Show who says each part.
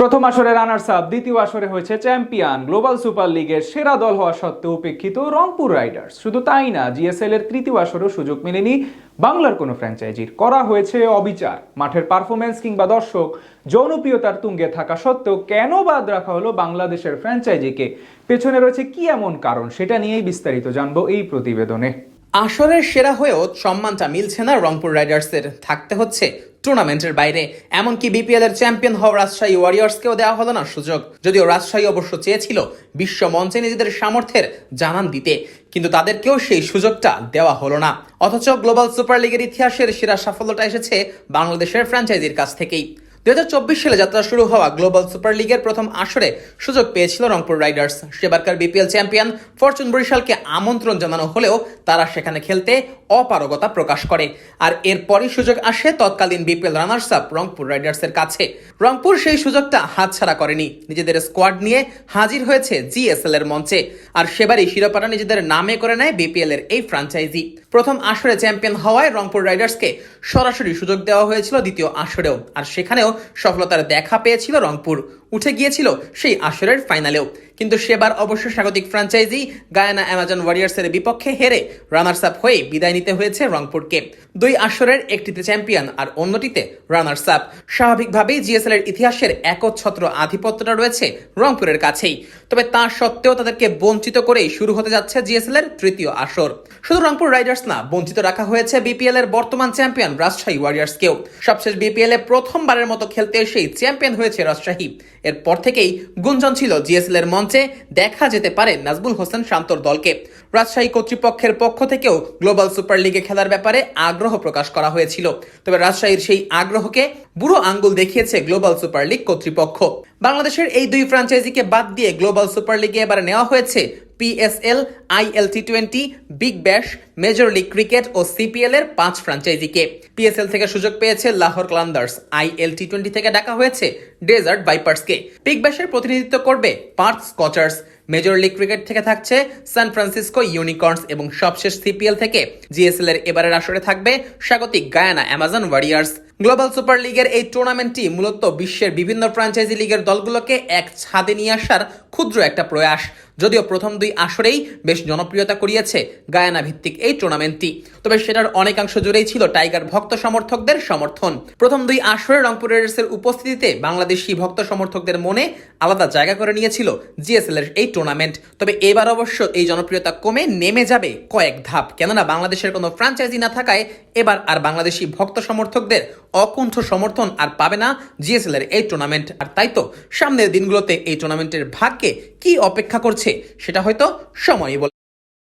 Speaker 1: প্রথম আসরে runners up, দ্বিতীয় আসরে হয়েছে চ্যাম্পিয়ন। গ্লোবাল সুপার লিগের সেরা দল হওয়া সত্ত্বেও উপেক্ষিত রংপুর রাইডার্স। শুধু তাই না, জিএসএল এর তৃতীয় আসরেও সুযোগ মেলেনি বাংলার কোনো ফ্র্যাঞ্চাইজির। করা হয়েছে অবিচার। মাঠের পারফরমেন্স কিংবা দর্শক জনপ্রিয়তার তুঙ্গে থাকা সত্ত্বেও কেন বাদ রাখা হলো বাংলাদেশের ফ্র্যাঞ্চাইজিকে? পেছনে রয়েছে কি এমন কারণ, সেটা নিয়েই বিস্তারিত জানবো এই প্রতিবেদনে।
Speaker 2: আসরের সেরা হয়েও সম্মানটা মিলছে না রংপুর রাইডার্সের, থাকতে হচ্ছে টুর্নামেন্টের বাইরে। এমনকি বিপিএল এর চ্যাম্পিয়ন হওয়া রাজশাহী ওয়ারিয়র্সকেও দেওয়া হলো না সুযোগ, যদিও রাজশাহী অবশ্য চেয়েছিল বিশ্ব মঞ্চে নিজেদের সামর্থ্যের জানান দিতে, কিন্তু তাদেরকেও সেই সুযোগটা দেওয়া হলো না। অথচ গ্লোবাল সুপার লিগের ইতিহাসের সেরা সাফল্যটা এসেছে বাংলাদেশের ফ্র্যাঞ্চাইজির কাছ থেকেই। 2024 সালে যাত্রা শুরু হওয়া গ্লোবাল সুপার লিগের প্রথম আসরে সুযোগ পেয়েছিল রংপুর রাইডার্স। সেবারকার বিপিএল চ্যাম্পিয়ন ফরচুন বরিশালকে আমন্ত্রণ জানানো হলেও তারা সেখানে খেলতে অপারগতা প্রকাশ করে। আর এরপরই সুযোগ আসে তৎকালীন বিপিএল রানার্স আপ রংপুর রাইডার্সের কাছে। রংপুর সেই সুযোগটা হাতছাড়া করেনি, নিজেদের স্কোয়াড নিয়ে হাজির হয়েছে জিএসএল এর মঞ্চে। আর সেবারই শিরোপাটা নিজেদের নামে করে নেয় বিপিএল এর এই ফ্র্যাঞ্চাইজি। প্রথম আসরে চ্যাম্পিয়ন হওয়ায় রংপুর রাইডার্সকে সরাসরি সুযোগ দেওয়া হয়েছিল দ্বিতীয় আসরেও, আর সেখানেও সফলতার দেখা পেয়েছিল রংপুর, উঠে গিয়েছিল সেই আসরের ফাইনালেও। কিন্তু সেবার অবশ্য স্বাগতিক ফ্র্যাঞ্চাইজি গায়ানা অ্যামাজন ওয়ারিয়র্সের বিপক্ষে হেরে রানার্স আপ হয়ে বিদায় নিতে হয়েছে রংপুরকে। দুই আসরের একটিতে চ্যাম্পিয়ন আর অন্যটিতে রানার্স আপ। স্বাভাবিকভাবেই জিএসএল এর ইতিহাসের একচ্ছত্র আধিপত্যটা রয়েছে রংপুরের কাছেই। তবে তা সত্ত্বেও তাদেরকে বঞ্চিত করেই শুরু হতে যাচ্ছে জিএসএল এর তৃতীয় আসর। শুধু রংপুর রাইডার্স না, বঞ্চিত রাখা হয়েছে বিপিএল এর বর্তমান চ্যাম্পিয়ন রাজশাহী ওয়ারিয়র্সকেও। সবশেষ বিপিএল এ প্রথমবারের মতো খেলতে এসেই চ্যাম্পিয়ন হয়েছে রাজশাহী। এরপর থেকেই গুঞ্জন ছিল জিএসএল এর মঞ্চে দেখা যেতে পারে নাজমুল হোসেন শান্তর দলকে। রাজশাহী কর্তৃপক্ষের পক্ষ থেকেও গ্লোবাল সুপার লিগে খেলার ব্যাপারে আগ্রহ প্রকাশ করা হয়েছিল। তবে রাজশাহীর সেই আগ্রহকে বুড়ো আঙ্গুল দেখিয়েছে গ্লোবাল সুপার লিগ কর্তৃপক্ষ। বাংলাদেশের এই দুই ফ্র্যাঞ্চাইজিকে বাদ দিয়ে গ্লোবাল সুপার লিগে এবার নেওয়া হয়েছে PSL, IL T20, Big Bash, major league cricket ও সিপিএল এর 5 ফ্র্যাঞ্চাইজিকে। পিএসএল থেকে সুযোগ পেয়েছে লাহোর ক্লান্ডার্স, আইএল টি20 থেকে ডাকা হয়েছে ডেজার্ট ভাইপার্সকে, বিগ ব্যাশের প্রতিনিধিত্ব করবে পার্থ স্কচার্স, মেজর লিগ ক্রিকেট থেকে থাকছে সান ফ্রান্সিসকো ইউনিকর্নস এবং সবশেষ সিপিএল থেকে জিএসএল এর এবারের আসরে থাকবে স্বাগতিক Guyana Amazon Warriors. Global super লিগের এই টুর্নামেন্টটি মূলত বিশ্বের বিভিন্ন ফ্র্যাঞ্চাইজি লিগের দলগুলোকে এক ছাদে নিয়ে আসার ক্ষুদ্র একটা প্রয়াস। যদিও প্রথম দুই আসরেই বেশ জনপ্রিয়তা কুড়িয়েছে গায়ানা ভিত্তিক এই টুর্নামেন্টটি, তবে সেটার অনেকাংশ জুড়েই ছিল টাইগার ভক্ত সমর্থকদের সমর্থন। প্রথম দুই আসরে রংপুর রাইডার্সের উপস্থিতিতে বাংলাদেশি ভক্ত সমর্থকদের মনে আলাদা জায়গা করে নিয়েছিল জিএসএল এর এই টুর্নামেন্ট। তবে এবার অবশ্য এই জনপ্রিয়তা কমে নেমে যাবে কয়েক ধাপ, কেননা বাংলাদেশের কোনো ফ্র্যাঞ্চাইজি না থাকায় এবার আর বাংলাদেশি ভক্ত সমর্থকদের অকুণ্ঠ সমর্থন আর পাবে না জিএসএল এর এই টুর্নামেন্ট। আর তাই তো সামনের দিনগুলোতে এই টুর্নামেন্টের ভাগ্যে কি অপেক্ষা করছে সেটা হয়তো সময়ই বলে।